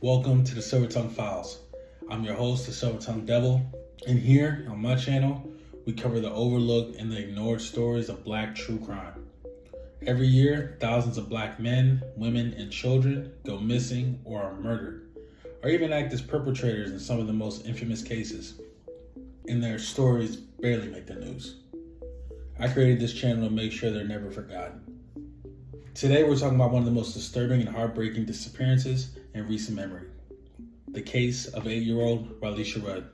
Welcome to the Silvertongue Files. I'm your host, the Silvertongue Devil, and here on my channel, we cover the overlooked and the ignored stories of Black true crime. Every year, thousands of Black men, women, and children go missing or are murdered, or even act as perpetrators in some of the most infamous cases, and their stories barely make the news. I created this channel to make sure they're never forgotten. Today we're talking about one of the most disturbing and heartbreaking disappearances in recent memory. The case of 8-year-old Relisha Rudd.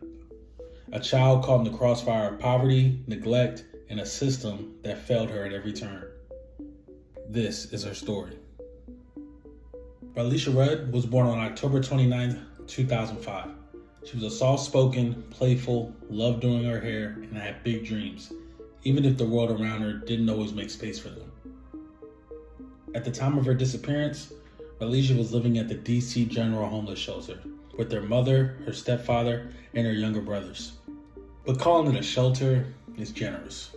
A child caught in the crossfire of poverty, neglect, and a system that failed her at every turn. This is her story. Relisha Rudd was born on October 29, 2005. She was a soft-spoken, playful, loved doing her hair, and had big dreams, even if the world around her didn't always make space for them. At the time of her disappearance, Relisha was living at the DC General Homeless Shelter with her mother, her stepfather, and her younger brothers. But calling it a shelter is generous.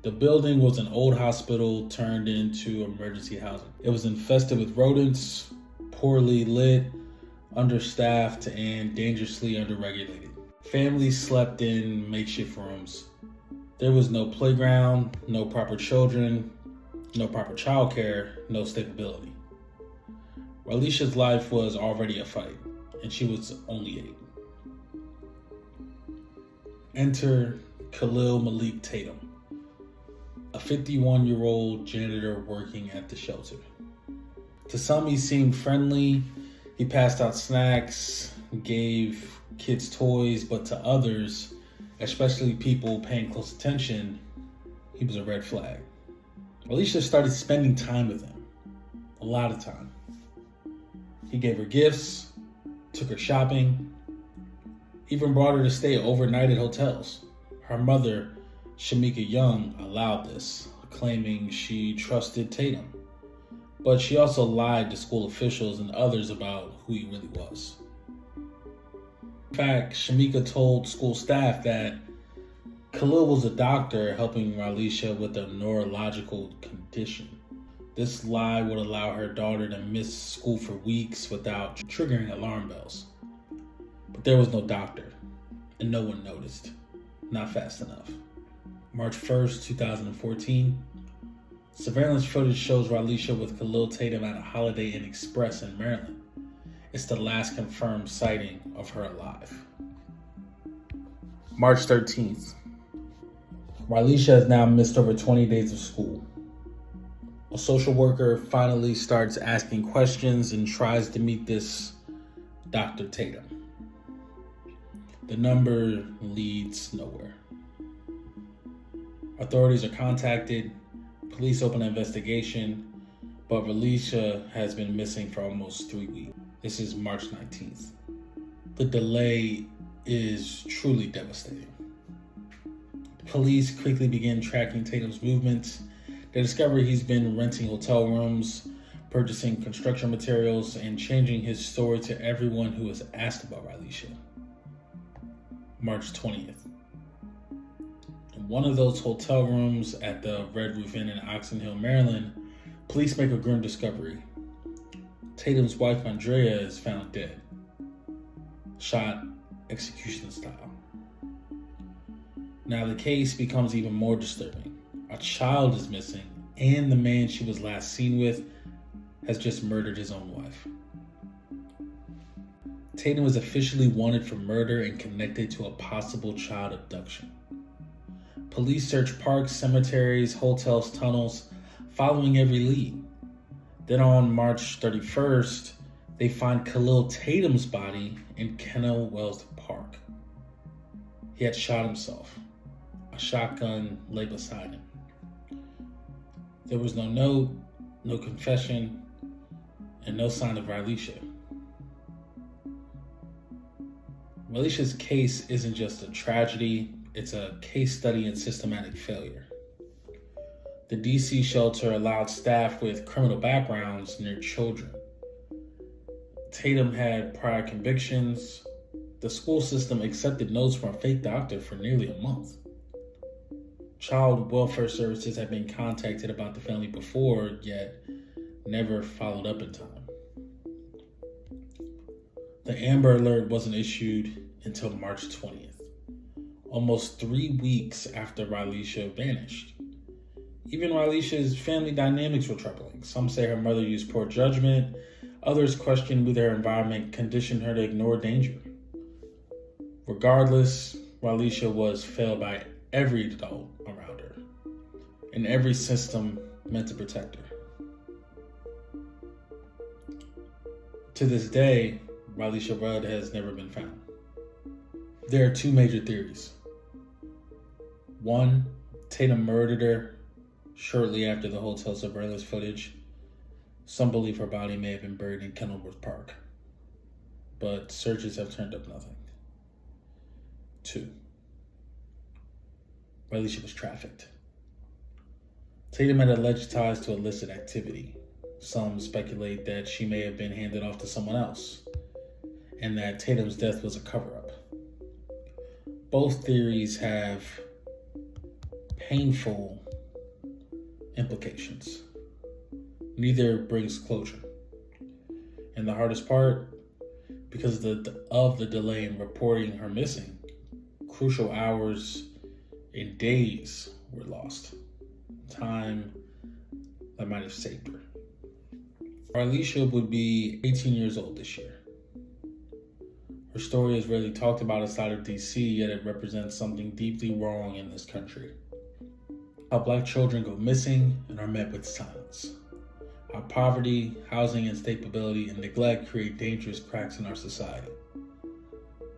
The building was an old hospital turned into emergency housing. It was infested with rodents, poorly lit, understaffed, and dangerously underregulated. Families slept in makeshift rooms. There was no playground, no proper children, no proper childcare, no stability. Relisha's life was already a fight, and she was only 8. Enter Khalil Malik Tatum, a 51-year-old janitor working at the shelter. To some, he seemed friendly. He passed out snacks, gave kids toys, but to others, especially people paying close attention, he was a red flag. Relisha started spending time with him, a lot of time. He gave her gifts, took her shopping, even brought her to stay overnight at hotels. Her mother, Shamika Young, allowed this, claiming she trusted Tatum. But she also lied to school officials and others about who he really was. In fact, Shamika told school staff that Khalil was a doctor helping Relisha with a neurological condition. This lie would allow her daughter to miss school for weeks without triggering alarm bells. But there was no doctor, and no one noticed. Not fast enough. March 1st, 2014, surveillance footage shows Relisha with Khalil Tatum at a Holiday Inn Express in Maryland. It's the last confirmed sighting of her alive. March 13th. Relisha has now missed over 20 days of school. A social worker finally starts asking questions and tries to meet this Dr. Tatum. The number leads nowhere. Authorities are contacted, police open an investigation, but Relisha has been missing for almost 3 weeks. This is March 19th. The delay is truly devastating. Police quickly begin tracking Tatum's movements. They discover he's been renting hotel rooms, purchasing construction materials, and changing his story to everyone who has asked about Relisha. March 20th. In one of those hotel rooms at the Red Roof Inn in Oxon Hill, Maryland, police make a grim discovery. Tatum's wife, Andrea, is found dead, shot execution style. Now the case becomes even more disturbing. A child is missing, and the man she was last seen with has just murdered his own wife. Tatum was officially wanted for murder and connected to a possible child abduction. Police search parks, cemeteries, hotels, tunnels, following every lead. Then on March 31st, they find Khalil Tatum's body in Kennel Wells Park. He had shot himself. A shotgun lay beside him. There was no note, no confession, and no sign of Relisha. Relisha's case isn't just a tragedy, it's a case study in systematic failure. The DC shelter allowed staff with criminal backgrounds near children. Tatum had prior convictions. The school system accepted notes from a fake doctor for nearly a month. Child welfare services had been contacted about the family before, yet never followed up in time. The Amber Alert wasn't issued until March 20th, almost 3 weeks after Relisha vanished. Even Relisha's family dynamics were troubling. Some say her mother used poor judgment. Others questioned whether her environment conditioned her to ignore danger. Regardless, Relisha was failed by every adult around her, and every system meant to protect her. To this day, Relisha Rudd has never been found. There are 2 major theories. One, Tatum murdered her shortly after the hotel surveillance footage. Some believe her body may have been buried in Kenilworth Park, but searches have turned up nothing. 2, Relisha was trafficked. Tatum had alleged ties to illicit activity. Some speculate that she may have been handed off to someone else, and that Tatum's death was a cover-up. Both theories have painful implications. Neither brings closure. And the hardest part, because of the delay in reporting her missing, crucial hours and days were lost. Time that might have saved her. Relisha would be 18 years old this year. Her story is rarely talked about outside of DC, yet it represents something deeply wrong in this country. How Black children go missing and are met with silence. How poverty, housing instability, and neglect create dangerous cracks in our society.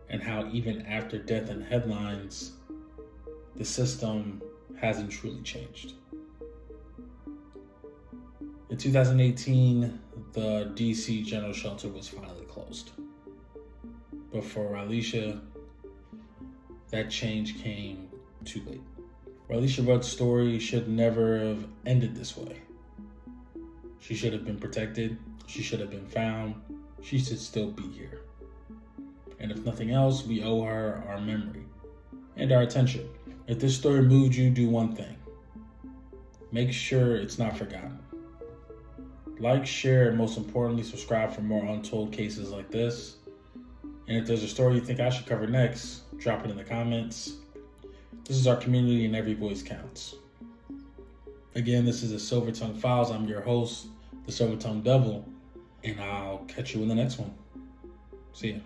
And how even after death and headlines, the system hasn't truly changed. In 2018, the DC General Shelter was finally closed. But for Relisha, that change came too late. Relisha Rudd's story should never have ended this way. She should have been protected. She should have been found. She should still be here. And if nothing else, we owe her our memory and our attention. If this story moved you, do one thing. Make sure it's not forgotten. Like, share, and most importantly, subscribe for more untold cases like this. And if there's a story you think I should cover next, drop it in the comments. This is our community and every voice counts. Again, this is the Silver Tongue Files. I'm your host, the Silver Tongue Devil, and I'll catch you in the next one. See ya.